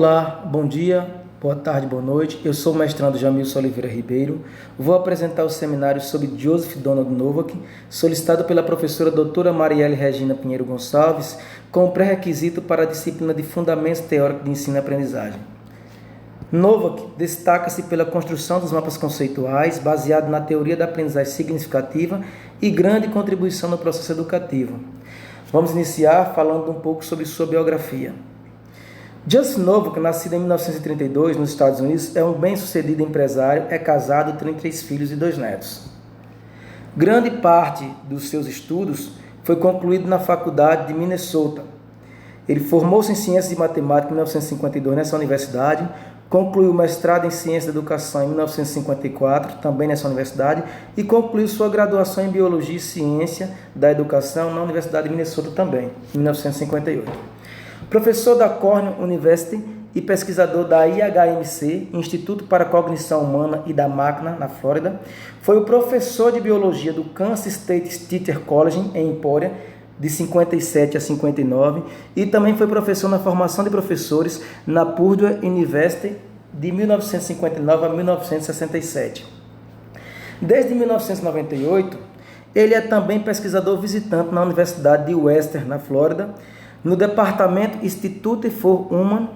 Olá, bom dia, boa tarde, boa noite. Eu sou o mestrando Jamilson Oliveira Ribeiro. Vou apresentar o seminário sobre Joseph Donald Novak, solicitado pela professora doutora Marielle Regina Pinheiro Gonçalves, como pré-requisito para a disciplina de Fundamentos Teóricos de Ensino e Aprendizagem. Novak destaca-se pela construção dos mapas conceituais, baseado na teoria da aprendizagem significativa e grande contribuição no processo educativo. Vamos iniciar falando um pouco sobre sua biografia. Joseph Novak, nascido em 1932 nos Estados Unidos, é um bem-sucedido empresário, é casado, tem 3 filhos e 2 netos. Grande parte dos seus estudos foi concluído na Faculdade de Minnesota. Ele formou-se em Ciências de Matemática em 1952 nessa universidade, concluiu o mestrado em Ciência da Educação em 1954, também nessa universidade, e concluiu sua graduação em Biologia e Ciência da Educação na Universidade de Minnesota também, em 1958. Professor da Cornell University e pesquisador da IHMC, Instituto para a Cognição Humana e da Máquina, na Flórida, foi o professor de Biologia do Kansas State Teacher College, em Emporia, de 57 a 59, e também foi professor na formação de professores na Purdue University, de 1959 a 1967. Desde 1998, ele é também pesquisador visitante na Universidade de Western, na Flórida, no Departamento Institute for Human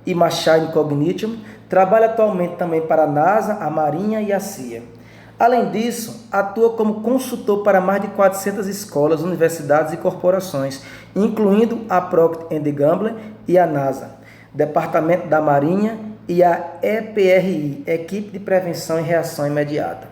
e Machine Cognition, trabalha atualmente também para a NASA, a Marinha e a CIA. Além disso, atua como consultor para mais de 400 escolas, universidades e corporações, incluindo a Procter & Gamble e a NASA, Departamento da Marinha e a EPRI, Equipe de Prevenção e Reação Imediata.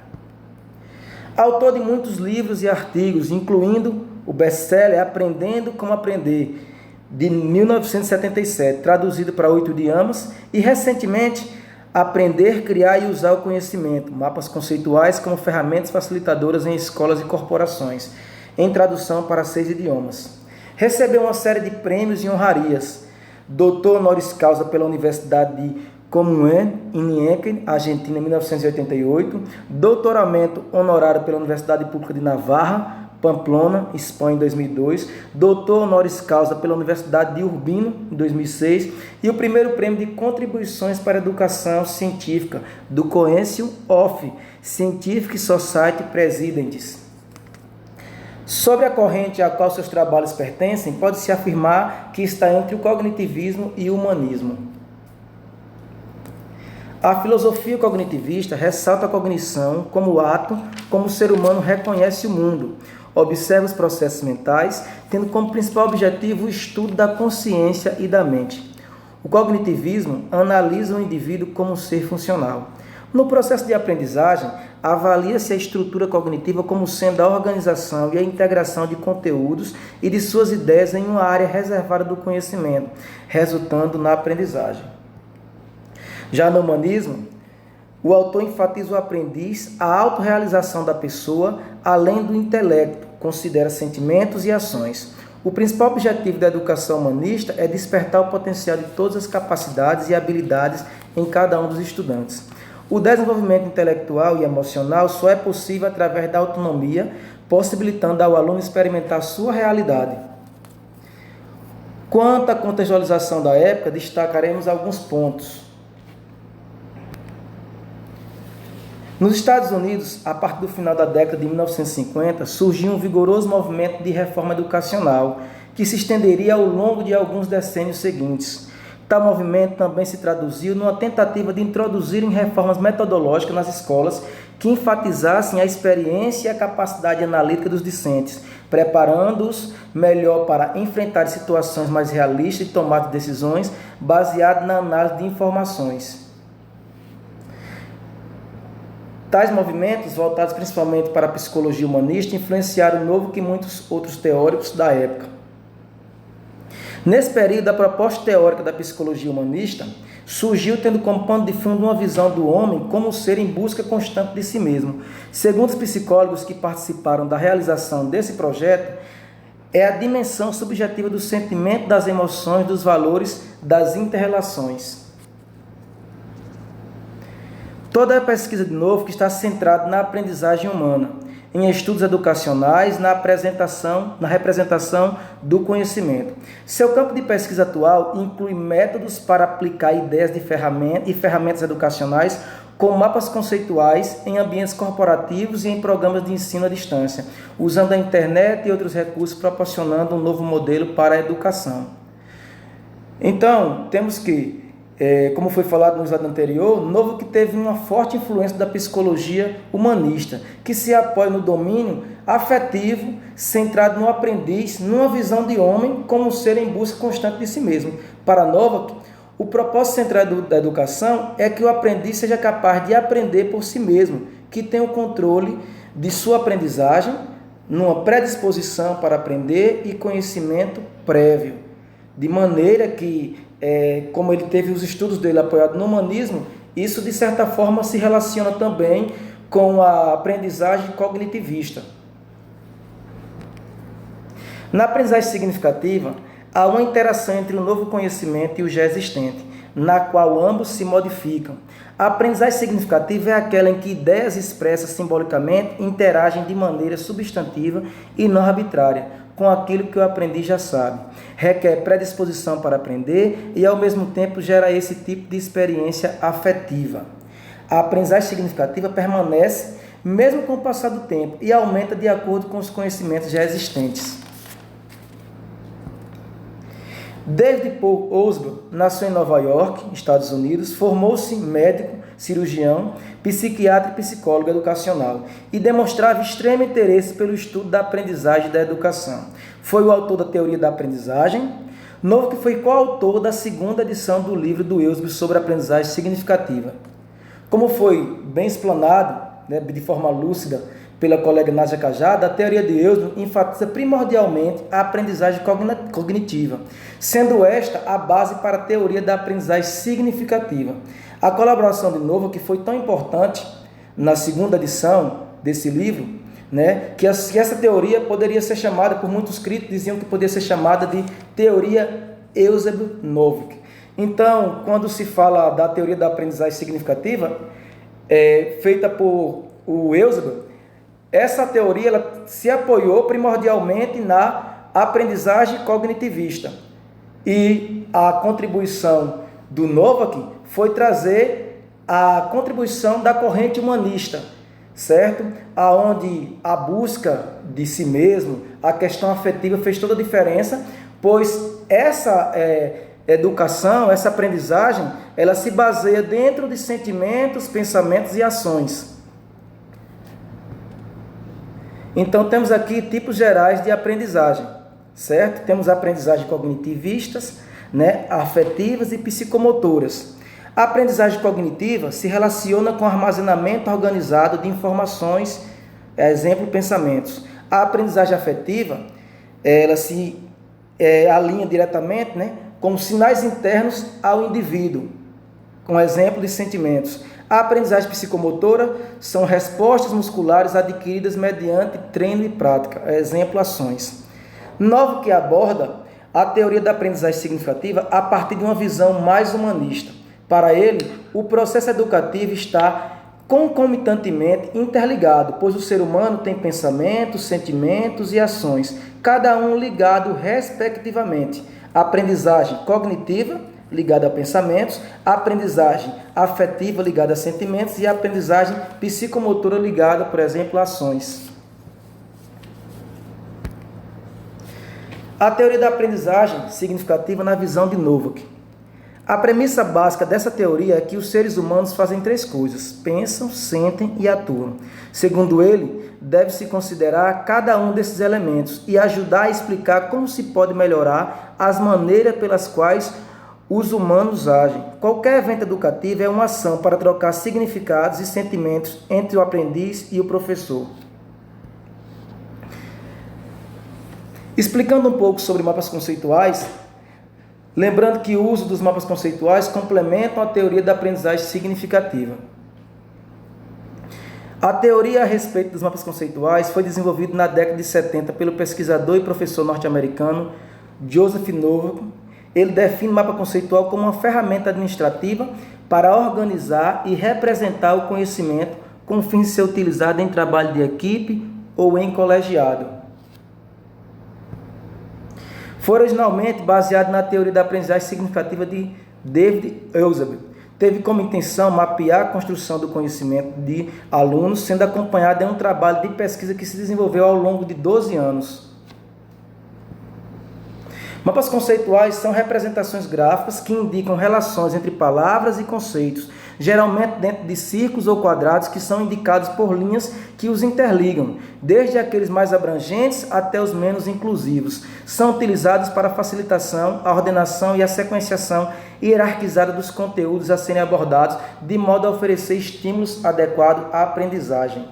Autor de muitos livros e artigos, incluindo o best-seller Aprendendo Como Aprender, de 1977, traduzido para 8 idiomas, e recentemente Aprender, Criar e Usar o Conhecimento, mapas conceituais como ferramentas facilitadoras em escolas e corporações, em tradução para 6 idiomas. Recebeu uma série de prêmios e honrarias, doutor honoris causa pela Universidade de Comuen, em Niequén, Argentina, em 1988, doutoramento honorário pela Universidade Pública de Navarra, Pamplona, Espanha, em 2002, doutor honoris causa pela Universidade de Urbino, em 2006, e o primeiro prêmio de contribuições para a educação científica do Council of Scientific Society Presidents. Sobre a corrente a qual seus trabalhos pertencem, pode-se afirmar que está entre o cognitivismo e o humanismo. A filosofia cognitivista ressalta a cognição como ato, como o ser humano reconhece o mundo, observa os processos mentais, tendo como principal objetivo o estudo da consciência e da mente. O cognitivismo analisa o indivíduo como um ser funcional. No processo de aprendizagem, avalia-se a estrutura cognitiva como sendo a organização e a integração de conteúdos e de suas ideias em uma área reservada do conhecimento, resultando na aprendizagem. Já no humanismo, o autor enfatiza o aprendiz, a autorrealização da pessoa, além do intelecto, considera sentimentos e ações. O principal objetivo da educação humanista é despertar o potencial de todas as capacidades e habilidades em cada um dos estudantes. O desenvolvimento intelectual e emocional só é possível através da autonomia, possibilitando ao aluno experimentar sua realidade. Quanto à contextualização da época, destacaremos alguns pontos. Nos Estados Unidos, a partir do final da década de 1950, surgiu um vigoroso movimento de reforma educacional, que se estenderia ao longo de alguns decênios seguintes. Tal movimento também se traduziu numa tentativa de introduzirem reformas metodológicas nas escolas que enfatizassem a experiência e a capacidade analítica dos discentes, preparando-os melhor para enfrentar situações mais realistas e tomar decisões baseadas na análise de informações. Tais movimentos, voltados principalmente para a psicologia humanista, influenciaram Novak e muitos outros teóricos da época. Nesse período, a proposta teórica da psicologia humanista surgiu tendo como pano de fundo uma visão do homem como ser em busca constante de si mesmo. Segundo os psicólogos que participaram da realização desse projeto, é a dimensão subjetiva do sentimento, das emoções, dos valores, das inter-relações. Toda a pesquisa de Novak está centrada na aprendizagem humana. em estudos educacionais, na representação do conhecimento. Seu campo de pesquisa atual inclui métodos para aplicar ideias de ferramentas educacionais com mapas conceituais em ambientes corporativos e em programas de ensino à distância, usando a internet e outros recursos, proporcionando um novo modelo para a educação. Então, temos que, como foi falado no slide anterior, Novo que teve uma forte influência da psicologia humanista, que se apoia no domínio afetivo, centrado no aprendiz, numa visão de homem como um ser em busca constante de si mesmo. Para Novak, o propósito central da educação é que o aprendiz seja capaz de aprender por si mesmo, que tenha o controle de sua aprendizagem, numa predisposição para aprender e conhecimento prévio. De maneira que, como ele teve os estudos dele apoiados no humanismo, isso de certa forma se relaciona também com a aprendizagem cognitivista. Na aprendizagem significativa, há uma interação entre o novo conhecimento e o já existente, na qual ambos se modificam. A aprendizagem significativa é aquela em que ideias expressas simbolicamente interagem de maneira substantiva e não arbitrária com aquilo que o aprendiz já sabe. Requer predisposição para aprender e, ao mesmo tempo, gera esse tipo de experiência afetiva. A aprendizagem significativa permanece mesmo com o passar do tempo e aumenta de acordo com os conhecimentos já existentes. David Paul Osborne nasceu em Nova York, Estados Unidos, formou-se médico, cirurgião, psiquiatra e psicólogo educacional e demonstrava extremo interesse pelo estudo da aprendizagem e da educação. Foi o autor da teoria da aprendizagem, Novo que foi coautor da segunda edição do livro do Eusby sobre aprendizagem significativa. Como foi bem explanado, de forma lúcida, pela colega Nádia Cajada, a teoria de Eusby enfatiza primordialmente a aprendizagem cognitiva, sendo esta a base para a teoria da aprendizagem significativa. A colaboração de Novo, que foi tão importante na segunda edição desse livro, que essa teoria poderia ser chamada, por muitos críticos diziam que poderia ser chamada de teoria Euseb-Novick. Então, quando se fala da teoria da aprendizagem significativa, feita por o Euseb, essa teoria ela se apoiou primordialmente na aprendizagem cognitivista. E a contribuição do Novak foi trazer a contribuição da corrente humanista, certo? Aonde a busca de si mesmo, a questão afetiva fez toda a diferença, pois essa educação, essa aprendizagem, ela se baseia dentro de sentimentos, pensamentos e ações. Então, temos aqui tipos gerais de aprendizagem, certo? Temos aprendizagem cognitivistas, afetivas e psicomotoras. A aprendizagem cognitiva se relaciona com o armazenamento organizado de informações, exemplo, pensamentos. A aprendizagem afetiva, ela se alinha diretamente, com sinais internos ao indivíduo, com exemplo de sentimentos. A aprendizagem psicomotora são respostas musculares adquiridas mediante treino e prática, exemplo, ações. Novo que aborda a teoria da aprendizagem significativa a partir de uma visão mais humanista. Para ele, o processo educativo está concomitantemente interligado, pois o ser humano tem pensamentos, sentimentos e ações, cada um ligado respectivamente. A aprendizagem cognitiva, ligada a pensamentos, a aprendizagem afetiva ligada a sentimentos e a aprendizagem psicomotora ligada, por exemplo, a ações. A teoria da aprendizagem significativa na visão de Novak. A premissa básica dessa teoria é que os seres humanos fazem três coisas: pensam, sentem e atuam. Segundo ele, deve-se considerar cada um desses elementos e ajudar a explicar como se pode melhorar as maneiras pelas quais os humanos agem. Qualquer evento educativo é uma ação para trocar significados e sentimentos entre o aprendiz e o professor. Explicando um pouco sobre mapas conceituais, lembrando que o uso dos mapas conceituais complementam a teoria da aprendizagem significativa. A teoria a respeito dos mapas conceituais foi desenvolvida na década de 70 pelo pesquisador e professor norte-americano Joseph Novak. Ele define o mapa conceitual como uma ferramenta administrativa para organizar e representar o conhecimento com o fim de ser utilizado em trabalho de equipe ou em colegiado. Foi originalmente baseado na teoria da aprendizagem significativa de David Eusebio. Teve como intenção mapear a construção do conhecimento de alunos, sendo acompanhado em um trabalho de pesquisa que se desenvolveu ao longo de 12 anos. Mapas conceituais são representações gráficas que indicam relações entre palavras e conceitos, geralmente dentro de círculos ou quadrados que são indicados por linhas que os interligam, desde aqueles mais abrangentes até os menos inclusivos. São utilizados para a facilitação, a ordenação e a sequenciação hierarquizada dos conteúdos a serem abordados, de modo a oferecer estímulos adequados à aprendizagem.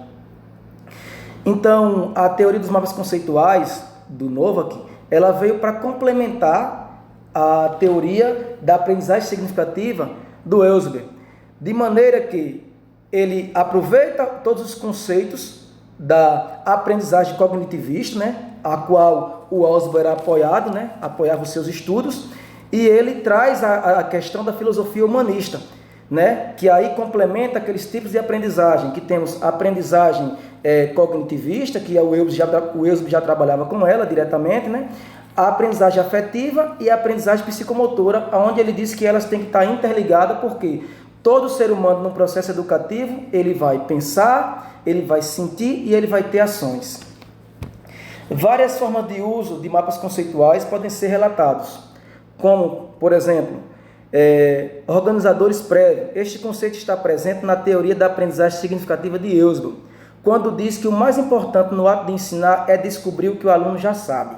Então, a teoria dos mapas conceituais do Novak, ela veio para complementar a teoria da aprendizagem significativa do Eusebio, de maneira que ele aproveita todos os conceitos da aprendizagem cognitivista, a qual o Eusebio era apoiado, apoiava os seus estudos, e ele traz a questão da filosofia humanista, que aí complementa aqueles tipos de aprendizagem, que temos a aprendizagem cognitivista, que o Eusebio já trabalhava com ela diretamente, a aprendizagem afetiva e a aprendizagem psicomotora, onde ele diz que elas têm que estar interligadas, porque todo ser humano no processo educativo, ele vai pensar, ele vai sentir e ele vai ter ações. Várias formas de uso de mapas conceituais podem ser relatados, como, por exemplo, organizadores prévios. Este conceito está presente na teoria da aprendizagem significativa de Eusebio, quando diz que o mais importante no ato de ensinar é descobrir o que o aluno já sabe.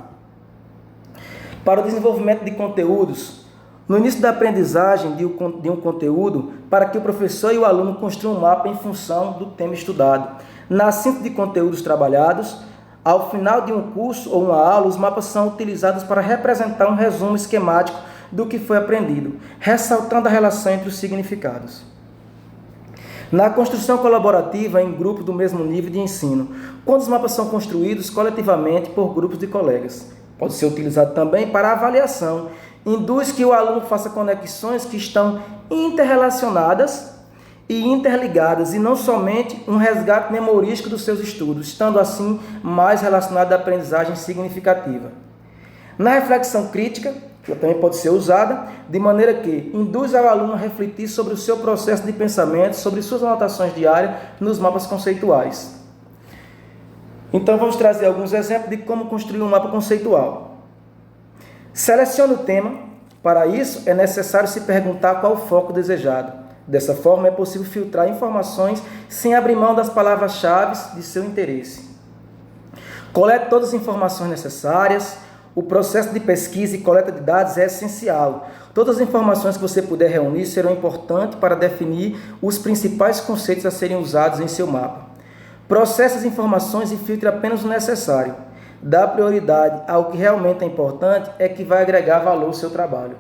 Para o desenvolvimento de conteúdos, no início da aprendizagem de um conteúdo, para que o professor e o aluno construam um mapa em função do tema estudado. Na síntese de conteúdos trabalhados, ao final de um curso ou uma aula, os mapas são utilizados para representar um resumo esquemático do que foi aprendido, ressaltando a relação entre os significados. Na construção colaborativa em grupos do mesmo nível de ensino, quando os mapas são construídos coletivamente por grupos de colegas. Pode ser utilizado também para avaliação. Induz que o aluno faça conexões que estão interrelacionadas e interligadas, e não somente um resgate memorístico dos seus estudos, estando assim mais relacionado à aprendizagem significativa. Na reflexão crítica, que também pode ser usada, de maneira que induz ao aluno a refletir sobre o seu processo de pensamento, sobre suas anotações diárias nos mapas conceituais. Então, vamos trazer alguns exemplos de como construir um mapa conceitual. Selecione o tema. Para isso, é necessário se perguntar qual o foco desejado. Dessa forma, é possível filtrar informações sem abrir mão das palavras-chave de seu interesse. Colete todas as informações necessárias. O processo de pesquisa e coleta de dados é essencial. Todas as informações que você puder reunir serão importantes para definir os principais conceitos a serem usados em seu mapa. Processe as informações e filtre apenas o necessário. Dá prioridade ao que realmente é importante, é que vai agregar valor ao seu trabalho.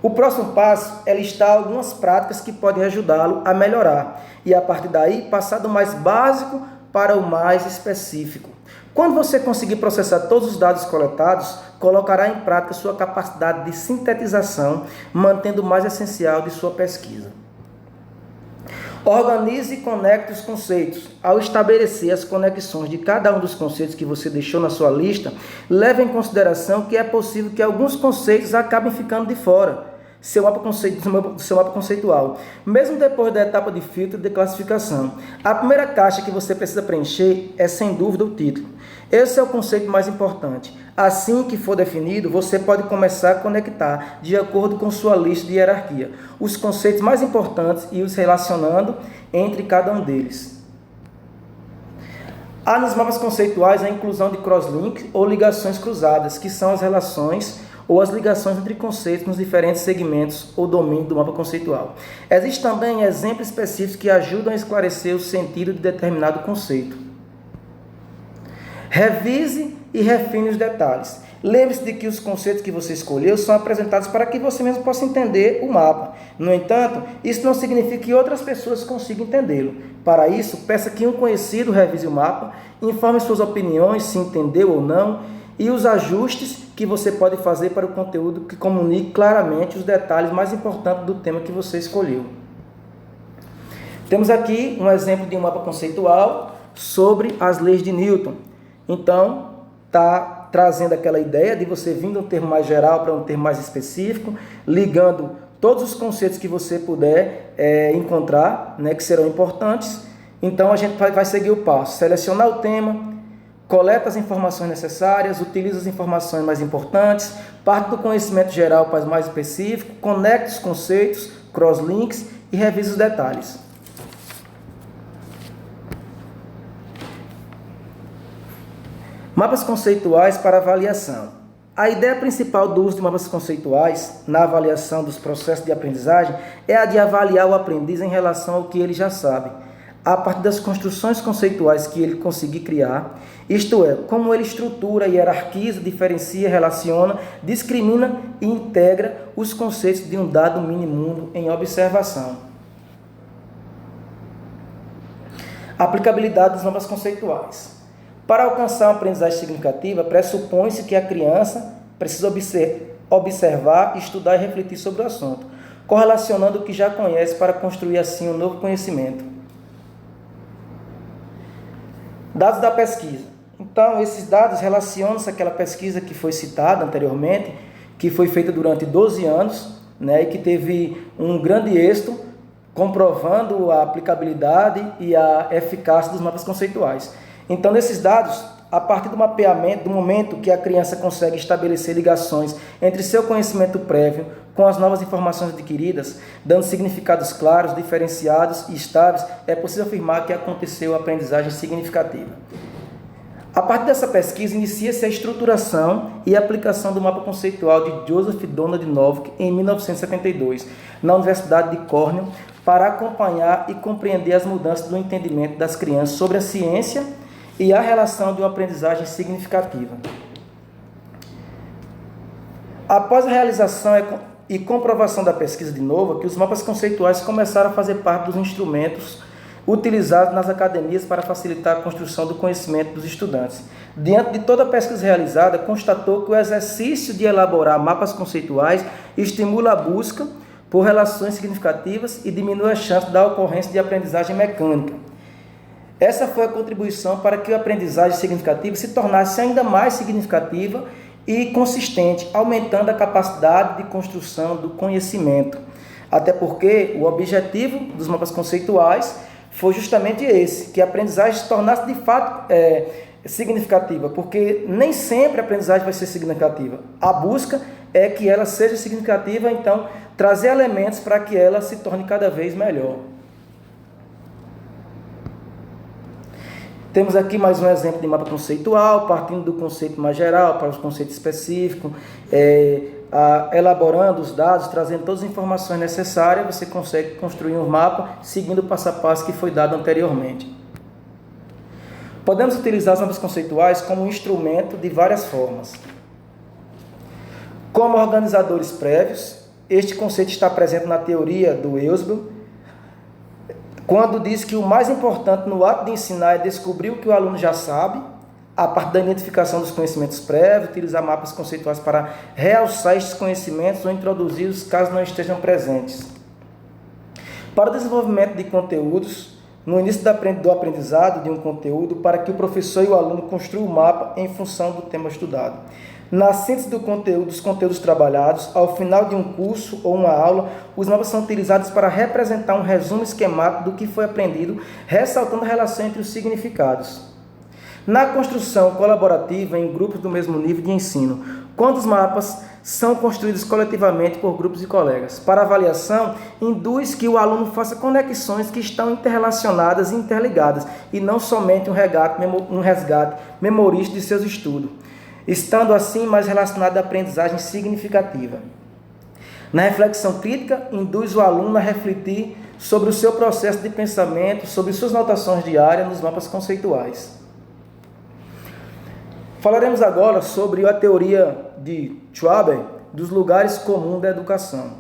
O próximo passo é listar algumas práticas que podem ajudá-lo a melhorar e, a partir daí, passar do mais básico para o mais específico. Quando você conseguir processar todos os dados coletados, colocará em prática sua capacidade de sintetização, mantendo o mais essencial de sua pesquisa. Organize e conecte os conceitos. Ao estabelecer as conexões de cada um dos conceitos que você deixou na sua lista, leve em consideração que é possível que alguns conceitos acabem ficando de fora do seu mapa conceitual, mesmo depois da etapa de filtro e de classificação. A primeira caixa que você precisa preencher é, sem dúvida, o título. Esse é o conceito mais importante. Assim que for definido, você pode começar a conectar, de acordo com sua lista de hierarquia, os conceitos mais importantes e os relacionando entre cada um deles. Há nos mapas conceituais a inclusão de crosslinks ou ligações cruzadas, que são as relações ou as ligações entre conceitos nos diferentes segmentos ou domínios do mapa conceitual. Existem também exemplos específicos que ajudam a esclarecer o sentido de determinado conceito. Revise e refine os detalhes. Lembre-se de que os conceitos que você escolheu são apresentados para que você mesmo possa entender o mapa. No entanto, isso não significa que outras pessoas consigam entendê-lo. Para isso, peça que um conhecido revise o mapa, informe suas opiniões, se entendeu ou não, e os ajustes que você pode fazer para o conteúdo que comunique claramente os detalhes mais importantes do tema que você escolheu. Temos aqui um exemplo de um mapa conceitual sobre as leis de Newton. Então, está trazendo aquela ideia de você vir de um termo mais geral para um termo mais específico, ligando todos os conceitos que você puder encontrar, né, que serão importantes. Então, a gente vai seguir o passo: selecionar o tema, coleta as informações necessárias, utiliza as informações mais importantes, parte do conhecimento geral para o mais específico, conecta os conceitos, crosslinks e revisa os detalhes. Mapas conceituais para avaliação. A ideia principal do uso de mapas conceituais na avaliação dos processos de aprendizagem é a de avaliar o aprendiz em relação ao que ele já sabe, a partir das construções conceituais que ele conseguir criar, isto é, como ele estrutura, hierarquiza, diferencia, relaciona, discrimina e integra os conceitos de um dado mini-mundo em observação. Aplicabilidade dos mapas conceituais. Para alcançar uma aprendizagem significativa, pressupõe-se que a criança precisa observar, estudar e refletir sobre o assunto, correlacionando o que já conhece para construir assim um novo conhecimento. Dados da pesquisa. Então, esses dados relacionam-se àquela pesquisa que foi citada anteriormente, que foi feita durante 12 anos, né, e que teve um grande êxito, comprovando a aplicabilidade e a eficácia dos mapas conceituais. Então, nesses dados, a partir do mapeamento, do momento que a criança consegue estabelecer ligações entre seu conhecimento prévio com as novas informações adquiridas, dando significados claros, diferenciados e estáveis, é possível afirmar que aconteceu a aprendizagem significativa. A partir dessa pesquisa, inicia-se a estruturação e aplicação do mapa conceitual de Joseph Donald Novick em 1972, na Universidade de Cornell, para acompanhar e compreender as mudanças do entendimento das crianças sobre a ciência e a relação de uma aprendizagem significativa. Após a realização e comprovação da pesquisa de Novick, os mapas conceituais começaram a fazer parte dos instrumentos utilizados nas academias para facilitar a construção do conhecimento dos estudantes. Diante de toda a pesquisa realizada, constatou que o exercício de elaborar mapas conceituais estimula a busca por relações significativas e diminui a chance da ocorrência de aprendizagem mecânica. Essa foi a contribuição para que a aprendizagem significativa se tornasse ainda mais significativa e consistente, aumentando a capacidade de construção do conhecimento. Até porque o objetivo dos mapas conceituais foi justamente esse, que a aprendizagem se tornasse de fato significativa, porque nem sempre a aprendizagem vai ser significativa. A busca é que ela seja significativa, então trazer elementos para que ela se torne cada vez melhor. Temos aqui mais um exemplo de mapa conceitual, partindo do conceito mais geral para o conceito específico, elaborando os dados, trazendo todas as informações necessárias, você consegue construir um mapa seguindo o passo a passo que foi dado anteriormente. Podemos utilizar os mapas conceituais como um instrumento de várias formas. Como organizadores prévios, este conceito está presente na teoria do Eusebio, quando diz que o mais importante no ato de ensinar é descobrir o que o aluno já sabe, a partir da identificação dos conhecimentos prévios, utilizar mapas conceituais para realçar estes conhecimentos ou introduzi-los caso não estejam presentes. Para o desenvolvimento de conteúdos, no início do aprendizado de um conteúdo, para que o professor e o aluno construam o mapa em função do tema estudado. Na síntese dos conteúdos trabalhados, ao final de um curso ou uma aula, os mapas são utilizados para representar um resumo esquemático do que foi aprendido, ressaltando a relação entre os significados. Na construção colaborativa em grupos do mesmo nível de ensino, quando os mapas são construídos coletivamente por grupos de colegas. Para avaliação, induz que o aluno faça conexões que estão interrelacionadas e interligadas, e não somente um resgate memorista de seus estudos, estando assim mais relacionado à aprendizagem significativa. Na reflexão crítica, induz o aluno a refletir sobre o seu processo de pensamento, sobre suas notações diárias nos mapas conceituais. Falaremos agora sobre a teoria de Schwaber dos lugares comuns da educação.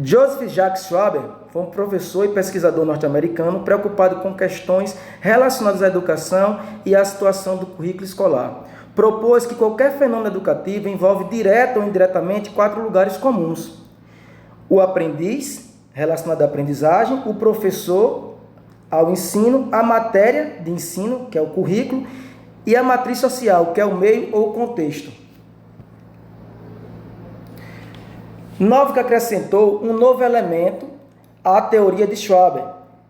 Joseph Jacques Schwaber foi um professor e pesquisador norte-americano preocupado com questões relacionadas à educação e à situação do currículo escolar. Propôs que qualquer fenômeno educativo envolve direta ou indiretamente 4 lugares comuns: o aprendiz, relacionado à aprendizagem, o professor, ao ensino, a matéria de ensino, que é o currículo, e a matriz social, que é o meio ou o contexto. Novick acrescentou um novo elemento à teoria de Schwaber.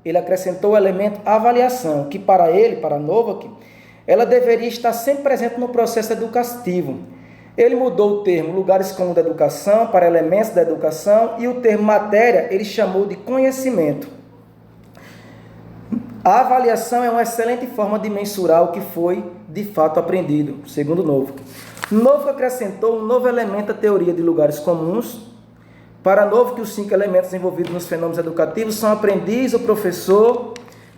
Ele acrescentou o elemento avaliação, que para ele, para Novick, ela deveria estar sempre presente no processo educativo. Ele mudou o termo lugares comuns da educação para elementos da educação e o termo matéria ele chamou de conhecimento. A avaliação é uma excelente forma de mensurar o que foi de fato aprendido, segundo Novick. Novick acrescentou um novo elemento à teoria de lugares comuns. Para Novick, os 5 elementos envolvidos nos fenômenos educativos são aprendiz, o professor,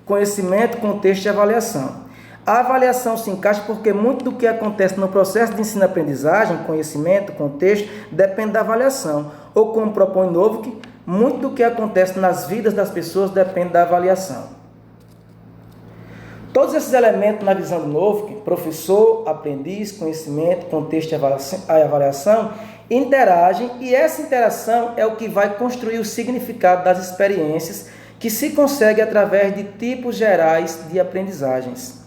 conhecimento, contexto e avaliação. A avaliação se encaixa porque muito do que acontece no processo de ensino-aprendizagem, conhecimento, contexto, depende da avaliação. Ou como propõe Novick, muito do que acontece nas vidas das pessoas depende da avaliação. Todos esses elementos na visão de Novick, professor, aprendiz, conhecimento, contexto e avaliação, interagem e essa interação é o que vai construir o significado das experiências que se consegue através de tipos gerais de aprendizagens.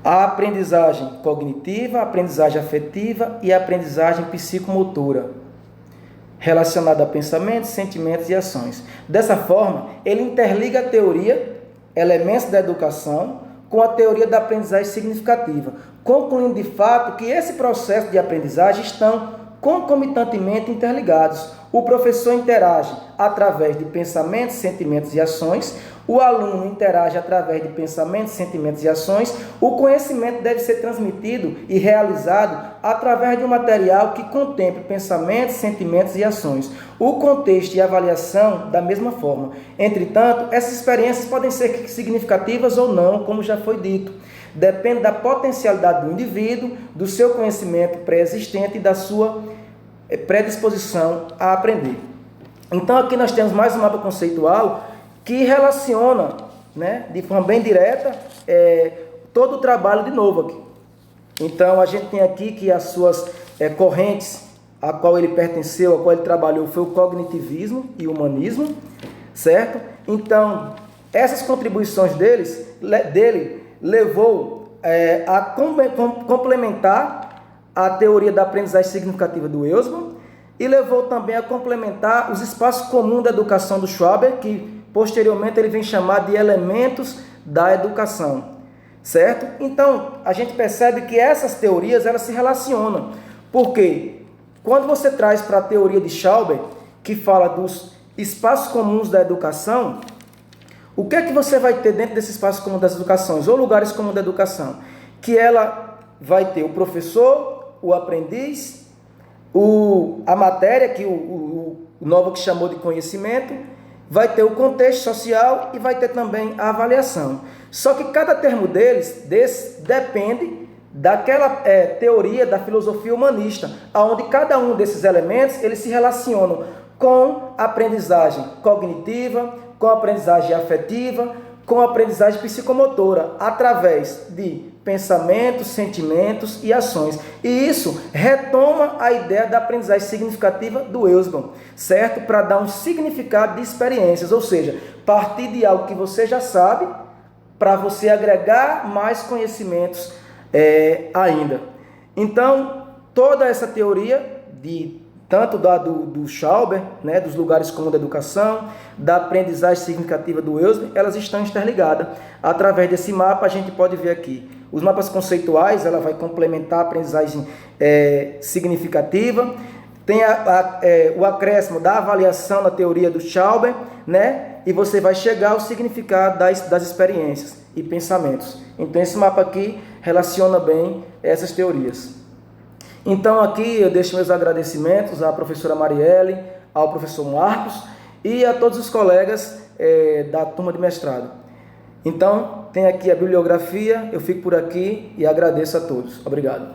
A aprendizagem cognitiva, a aprendizagem afetiva e a aprendizagem psicomotora, relacionada a pensamentos, sentimentos e ações. Dessa forma, ele interliga a teoria, elementos da educação, com a teoria da aprendizagem significativa, concluindo de fato que esse processo de aprendizagem estão concomitantemente interligados. O professor interage através de pensamentos, sentimentos e ações, o aluno interage através de pensamentos, sentimentos e ações, o conhecimento deve ser transmitido e realizado através de um material que contemple pensamentos, sentimentos e ações. O contexto e a avaliação da mesma forma. Entretanto, essas experiências podem ser significativas ou não, como já foi dito. Depende da potencialidade do indivíduo, do seu conhecimento pré-existente e da sua predisposição a aprender. Então, aqui nós temos mais um mapa conceitual que relaciona, de forma bem direta, todo o trabalho de Novick. Então, a gente tem aqui que as suas correntes a qual ele pertenceu, a qual ele trabalhou, foi o cognitivismo e o humanismo, certo? Então, essas contribuições dele levou a complementar a teoria da aprendizagem significativa do Eusman e levou também a complementar os espaços comuns da educação do Schwaber, que posteriormente ele vem chamar de elementos da educação, certo? Então, a gente percebe que essas teorias elas se relacionam, porque quando você traz para a teoria de Schwaber, que fala dos espaços comuns da educação, o que é que você vai ter dentro desse espaço comum das educações, ou lugares comuns da educação? Que ela vai ter o professor, o aprendiz, a matéria, que o Novick chamou de conhecimento, vai ter o contexto social e vai ter também a avaliação. Só que cada termo desse depende daquela teoria da filosofia humanista, onde cada um desses elementos eles se relacionam com a aprendizagem cognitiva, com a aprendizagem afetiva, com a aprendizagem psicomotora, através de pensamentos, sentimentos e ações. E isso retoma a ideia da aprendizagem significativa do Eusman, certo? Para dar um significado de experiências, ou seja, partir de algo que você já sabe, para você agregar mais conhecimentos ainda. Então, toda essa teoria tanto do Schwaber, dos lugares comuns da educação, da aprendizagem significativa do Eusman, elas estão interligadas. Através desse mapa, a gente pode ver aqui. Os mapas conceituais, ela vai complementar a aprendizagem significativa. Tem o acréscimo da avaliação na teoria do Schwaber, e você vai chegar ao significado das experiências e pensamentos. Então, esse mapa aqui relaciona bem essas teorias. Então, aqui eu deixo meus agradecimentos à professora Marielle, ao professor Marcos e a todos os colegas da turma de mestrado. Então, tem aqui a bibliografia, eu fico por aqui e agradeço a todos. Obrigado.